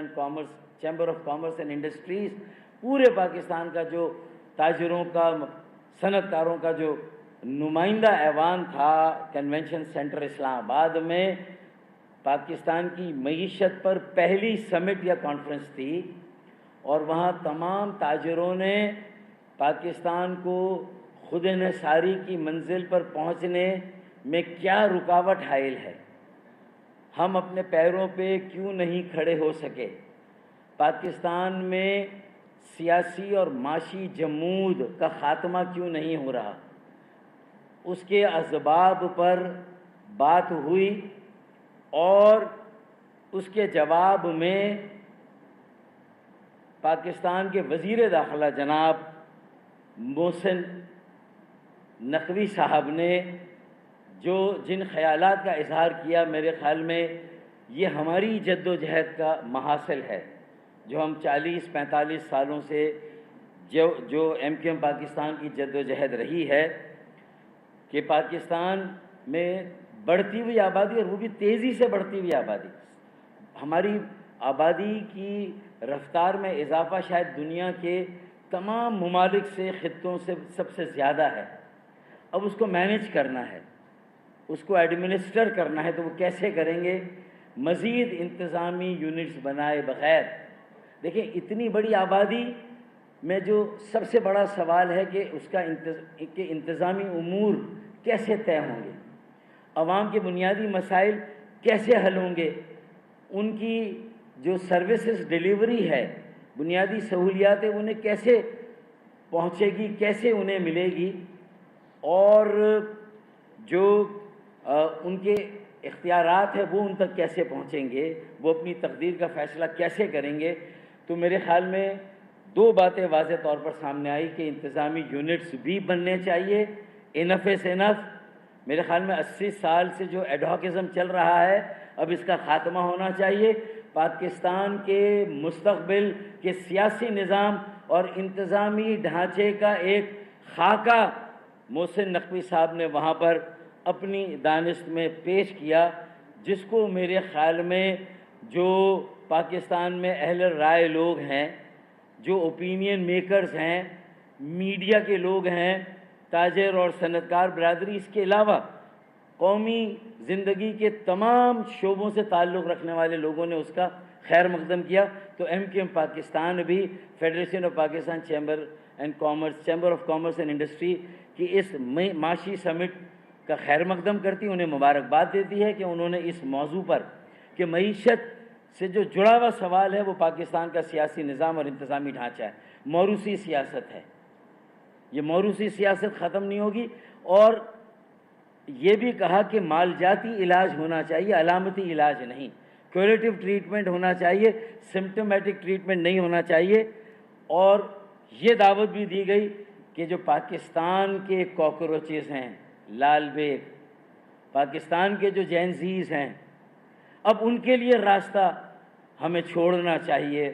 And commerce chamber of commerce and industries پورے پاکستان کا جو تاجروں کا صنعت کاروں کا جو نمائندہ ایوان تھا کنونشن سینٹر اسلام آباد میں پاکستان کی معیشت پر پہلی سمٹ یا کانفرنس تھی، اور وہاں تمام تاجروں نے پاکستان کو خود انحصاری کی منزل پر پہنچنے میں کیا رکاوٹ حائل ہے، ہم اپنے پیروں پہ کیوں نہیں کھڑے ہو سکے، پاکستان میں سیاسی اور معاشی جمود کا خاتمہ کیوں نہیں ہو رہا، اس کے اسباب پر بات ہوئی، اور اس کے جواب میں پاکستان کے وزیر داخلہ جناب محسن نقوی صاحب نے جن خیالات کا اظہار کیا، میرے خیال میں یہ ہماری جد و جہد کا محاصل ہے، جو ہم 40-45 سالوں سے جو ایم کیو ایم پاکستان کی جد و جہد رہی ہے کہ پاکستان میں بڑھتی ہوئی آبادی، اور وہ بھی تیزی سے بڑھتی ہوئی آبادی، ہماری آبادی کی رفتار میں اضافہ شاید دنیا کے تمام ممالک سے خطوں سے سب سے زیادہ ہے۔ اب اس کو مینیج کرنا ہے، اس کو ایڈمنسٹر کرنا ہے، تو وہ کیسے کریں گے؟ مزید انتظامی یونٹس بنائے بغیر۔ دیکھیں اتنی بڑی آبادی میں جو سب سے بڑا سوال ہے کہ اس کا انتظامی امور کیسے طے ہوں گے، عوام کے بنیادی مسائل کیسے حل ہوں گے، ان کی جو سروسز ڈیلیوری ہے، بنیادی سہولیات انہیں کیسے پہنچے گی، کیسے انہیں ملے گی، اور جو ان کے اختیارات ہیں وہ ان تک کیسے پہنچیں گے، وہ اپنی تقدیر کا فیصلہ کیسے کریں گے۔ تو میرے خیال میں 2 باتیں واضح طور پر سامنے آئی کہ انتظامی یونٹس بھی بننے چاہیے، انف از انف۔ میرے خیال میں 80 سال سے جو ایڈہاکزم چل رہا ہے، اب اس کا خاتمہ ہونا چاہیے۔ پاکستان کے مستقبل کے سیاسی نظام اور انتظامی ڈھانچے کا ایک خاکہ محسن نقوی صاحب نے وہاں پر اپنی دانست میں پیش کیا، جس کو میرے خیال میں جو پاکستان میں اہل رائے لوگ ہیں، جو اوپینین میکرز ہیں، میڈیا کے لوگ ہیں، تاجر اور صنعت کار برادری، اس کے علاوہ قومی زندگی کے تمام شعبوں سے تعلق رکھنے والے لوگوں نے اس کا خیر مقدم کیا۔ تو ایم کیو ایم پاکستان بھی federation of Pakistan chamber of commerce and industry کی اس معاشی سمٹ کا خیر مقدم کرتی، انہیں مبارکباد دیتی ہے کہ انہوں نے اس موضوع پر کہ معیشت سے جو جڑا ہوا سوال ہے وہ پاکستان کا سیاسی نظام اور انتظامی ڈھانچہ ہے، موروثی سیاست ہے، یہ موروثی سیاست ختم نہیں ہوگی۔ اور یہ بھی کہا کہ مالجاتی علاج ہونا چاہیے، علامتی علاج نہیں، کیوریٹو ٹریٹمنٹ ہونا چاہیے، سمپٹومیٹک ٹریٹمنٹ نہیں ہونا چاہیے۔ اور یہ دعوت بھی دی گئی کہ جو پاکستان کے کاکروچز ہیں، لال بیگ، پاکستان کے جو جینزیز ہیں، اب ان کے لیے راستہ ہمیں چھوڑنا چاہیے،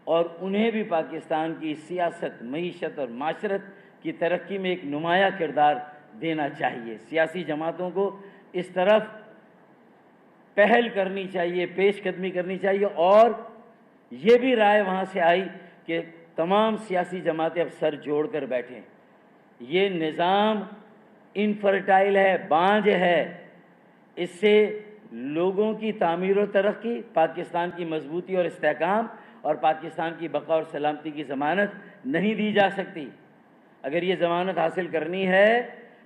اور انہیں بھی پاکستان کی سیاست، معیشت اور معاشرت کی ترقی میں ایک نمایاں کردار دینا چاہیے۔ سیاسی جماعتوں کو اس طرف پہل کرنی چاہیے، پیش قدمی کرنی چاہیے، اور یہ بھی رائے وہاں سے آئی کہ تمام سیاسی جماعتیں اب سر جوڑ کر بیٹھیں۔ یہ نظام انفرٹائل ہے، بانجھ ہے، اس سے لوگوں کی تعمیر و ترقی، پاکستان کی مضبوطی اور استحکام، اور پاکستان کی بقا اور سلامتی کی ضمانت نہیں دی جا سکتی۔ اگر یہ ضمانت حاصل کرنی ہے،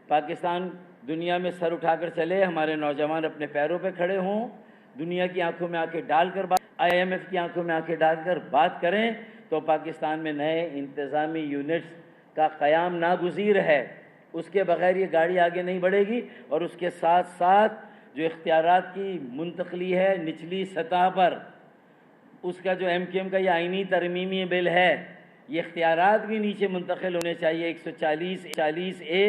پاکستان دنیا میں سر اٹھا کر چلے، ہمارے نوجوان اپنے پیروں پہ کھڑے ہوں، دنیا کی آنکھوں میں آنکھیں ڈال کر آئی ایم ایف کی آنکھوں میں آنکھیں ڈال کر بات کریں، تو پاکستان میں نئے انتظامی یونٹس کا قیام ناگزیر ہے۔ اس کے بغیر یہ گاڑی آگے نہیں بڑھے گی، اور اس کے ساتھ ساتھ جو اختیارات کی منتقلی ہے نچلی سطح پر، اس کا جو ایم کیو ایم کا یہ آئینی ترمیمی بل ہے، یہ اختیارات بھی نیچے منتقل ہونے چاہیے 140A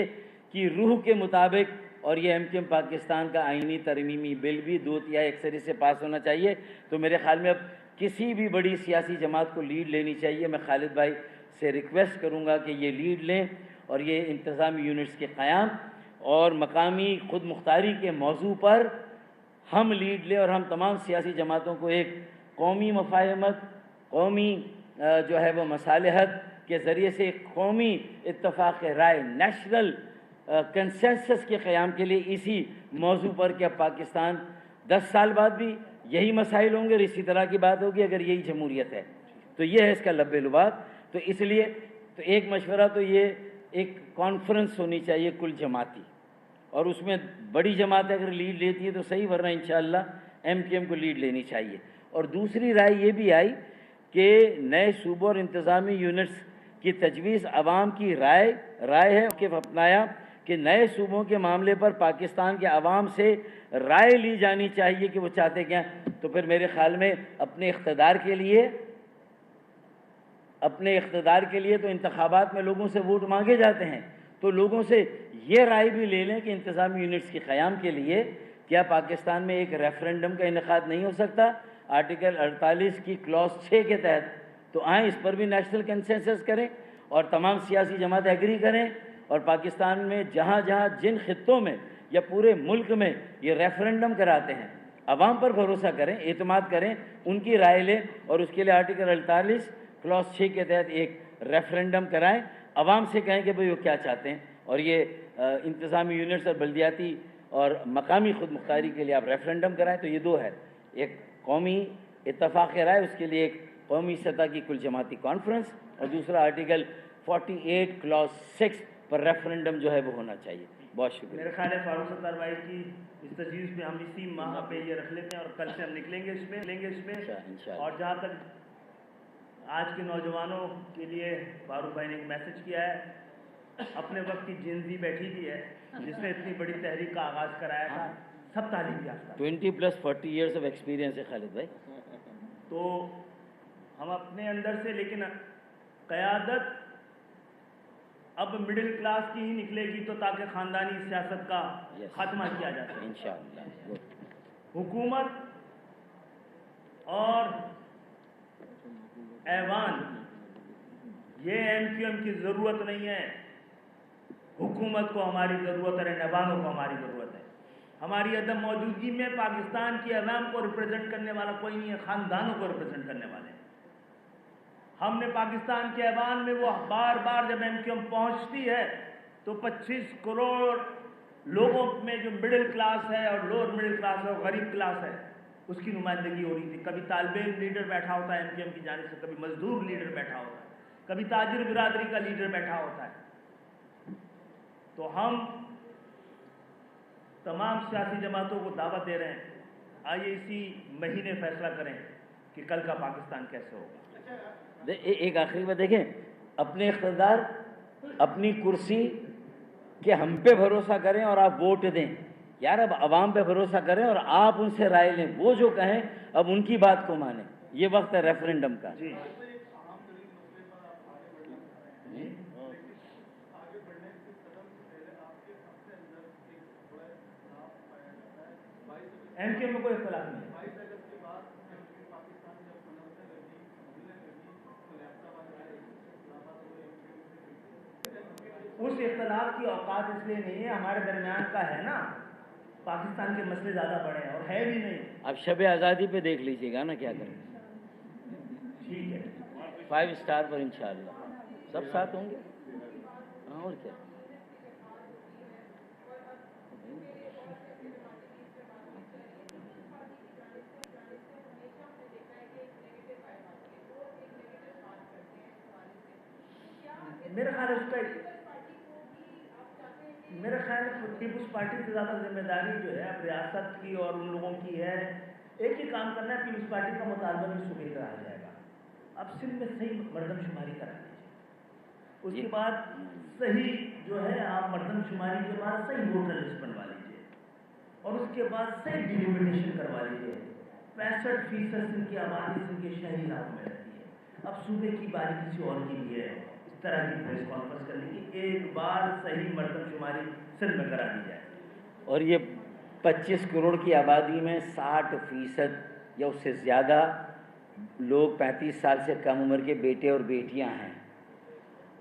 کی روح کے مطابق، اور یہ ایم کیو ایم پاکستان کا آئینی ترمیمی بل بھی 2/3 اکثریت سے پاس ہونا چاہیے۔ تو میرے خیال میں اب کسی بھی بڑی سیاسی جماعت کو لیڈ لینی چاہیے۔ میں خالد بھائی سے ریکویسٹ کروں گا کہ یہ لیڈ لیں، اور یہ انتظامی یونٹس کے قیام اور مقامی خود مختاری کے موضوع پر ہم لیڈ لیں، اور ہم تمام سیاسی جماعتوں کو ایک قومی مفاہمت، قومی جو ہے وہ مصالحت کے ذریعے سے قومی اتفاق رائے، نیشنل کنسنسس کے قیام کے لیے اسی موضوع پر کہ اب پاکستان 10 سال بعد بھی یہی مسائل ہوں گے اور اسی طرح کی بات ہوگی اگر یہی جمہوریت ہے، تو یہ ہے اس کا لب لباب۔ تو اس لیے تو ایک مشورہ تو یہ ایک کانفرنس ہونی چاہیے کل جماعتی، اور اس میں بڑی جماعت اگر لیڈ لیتی ہے تو صحیح، ورنہ انشاءاللہ ایم کیو ایم کو لیڈ لینی چاہیے۔ اور دوسری رائے یہ بھی آئی کہ نئے صوبوں اور انتظامی یونٹس کی تجویز عوام کی رائے ہے کہ اپنایا کہ نئے صوبوں کے معاملے پر پاکستان کے عوام سے رائے لی جانی چاہیے کہ وہ چاہتے کیا ہیں۔ تو پھر میرے خیال میں اپنے اقتدار کے لیے تو انتخابات میں لوگوں سے ووٹ مانگے جاتے ہیں، تو لوگوں سے یہ رائے بھی لے لیں کہ انتظامی یونٹس کے قیام کے لیے کیا پاکستان میں ایک ریفرنڈم کا انعقاد نہیں ہو سکتا آرٹیکل 48 کی کلوز 6 کے تحت؟ تو آئیں اس پر بھی نیشنل کنسنسس کریں اور تمام سیاسی جماعت ایگری کریں، اور پاکستان میں جہاں جہاں جن خطوں میں یا پورے ملک میں یہ ریفرنڈم کراتے ہیں، عوام پر بھروسہ کریں، اعتماد کریں، ان کی رائے لیں اور اس کے لیے آرٹیکل 48 کلوز 6 کے تحت ایک ریفرنڈم کرائیں، عوام سے کہیں کہ بھئی وہ کیا چاہتے ہیں، اور یہ انتظامی یونٹس اور بلدیاتی اور مقامی خود مختاری کے لیے آپ ریفرنڈم کرائیں۔ تو یہ دو ہے، ایک قومی اتفاق رائے، اس کے لیے ایک قومی سطح کی کل جماعتی کانفرنس، اور دوسرا آرٹیکل 48 کلوز 6 پر ریفرنڈم جو ہے وہ ہونا چاہیے۔ بہت شکریہ۔ میرا خیال ہے فاروق ستار بھائی کی اس تجویز پہ ہم اسی ماہ پہ یہ رکھ لیتے ہیں اور کل سے ہم نکلیں گے اس میں اور جہاں تک آج کے نوجوانوں کے لیے فاروق بھائی نے ایک میسج کیا ہے، اپنے وقت کی جنزی بیٹھی بھی ہے جس نے اتنی بڑی تحریک کا آغاز کرایا تھا، سب تعلیم یافتہ 20+40 ایئرس آف ایکسپیرینس ہے خالد بھائی۔ تو ہم اپنے اندر سے، لیکن قیادت اب مڈل کلاس کی ہی نکلے گی تو تاکہ خاندانی سیاست کا خاتمہ کیا جا سکے انشاءاللہ۔ حکومت اور ایوان یہ ایم کیو ایم کی ضرورت نہیں ہے، حکومت کو ہماری ضرورت ہے، ایوانوں کو ہماری ضرورت ہے۔ ہماری عدم موجودگی میں پاکستان کی عوام کو ریپرزینٹ کرنے والا کوئی نہیں ہے، خاندانوں کو ریپرزینٹ کرنے والے ہیں۔ ہم نے پاکستان کے ایوان میں وہ بار بار جب ایم کیو ایم پہنچتی ہے تو 25 کروڑ لوگوں میں جو مڈل کلاس ہے اور لوور مڈل کلاس ہے اور غریب کلاس ہے اس کی نمائندگی ہو رہی تھی۔ کبھی طالب علم لیڈر بیٹھا ہوتا ہے ایم کیو ایم کی جانب سے، کبھی مزدور لیڈر بیٹھا ہوتا ہے، کبھی تاجر برادری کا لیڈر بیٹھا ہوتا ہے۔ تو ہم تمام سیاسی جماعتوں کو دعوت دے رہے ہیں، آئیے اسی مہینے فیصلہ کریں کہ کل کا پاکستان کیسے ہوگا۔ ایک آخری بات دیکھیں، اپنے اقتدار، اپنی کرسی کہ ہم پہ بھروسہ کریں اور آپ ووٹ دیں، یار اب عوام پہ بھروسہ کریں اور آپ ان سے رائے لیں، وہ جو کہیں اب ان کی بات کو مانیں۔ یہ وقت ہے ریفرنڈم کا۔ جی ایم کیو ایم میں کوئی اختلاف نہیں ہے۔ اس اختلاف کی اوقات اس لیے نہیں ہے، ہمارے درمیان کا ہے نا، پاکستان کے مسئلے زیادہ بڑے ہیں اور ہے بھی نہیں۔ اب شب آزادی پہ دیکھ لیجیے گا نا کیا کریں۔ ٹھیک ہے، 5 اسٹار پر انشاءاللہ سب ساتھ ہوں گے، ہاں اور کیا۔ میرا خیال ہے اس کا میرا خیال ہے پیپلز پارٹی سے زیادہ ذمہ داری جو ہے اب ریاست کی اور ان لوگوں کی ہے۔ ایک ہی کام کرنا ہے، پیپلز پارٹی کا مطالبہ بھی صوبے کا آ جائے گا، اب سندھ میں صحیح مردم شماری کرا دیجیے، اس کے بعد صحیح جو ہے آپ مردم شماری کے بعد صحیح ووٹر لسٹ بنوا لیجیے اور اس کے بعد صحیح ڈیلیمیٹیشن کروا لیجیے۔ 65% سندھ کی آبادی سندھ کے شہری علاقوں میں رہتی ہے، اب صوبے کی باری کسی اور کی بھی ہے، اس طرح کی پریس کانفرنس کرنے کی ایک بار صحیح مردم شماری سندھ میں کرا دی جائے۔ اور یہ 25 کروڑ کی آبادی میں 60% یا اس سے زیادہ لوگ 35 سال سے کم عمر کے بیٹے اور بیٹیاں ہیں۔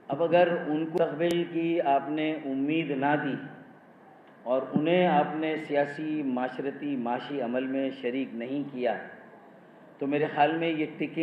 اب اگر ان کو مستقبل کی آپ نے امید نہ دی اور انہیں آپ نے سیاسی، معاشرتی، معاشی عمل میں شریک نہیں کیا تو میرے خیال میں یہ ٹکی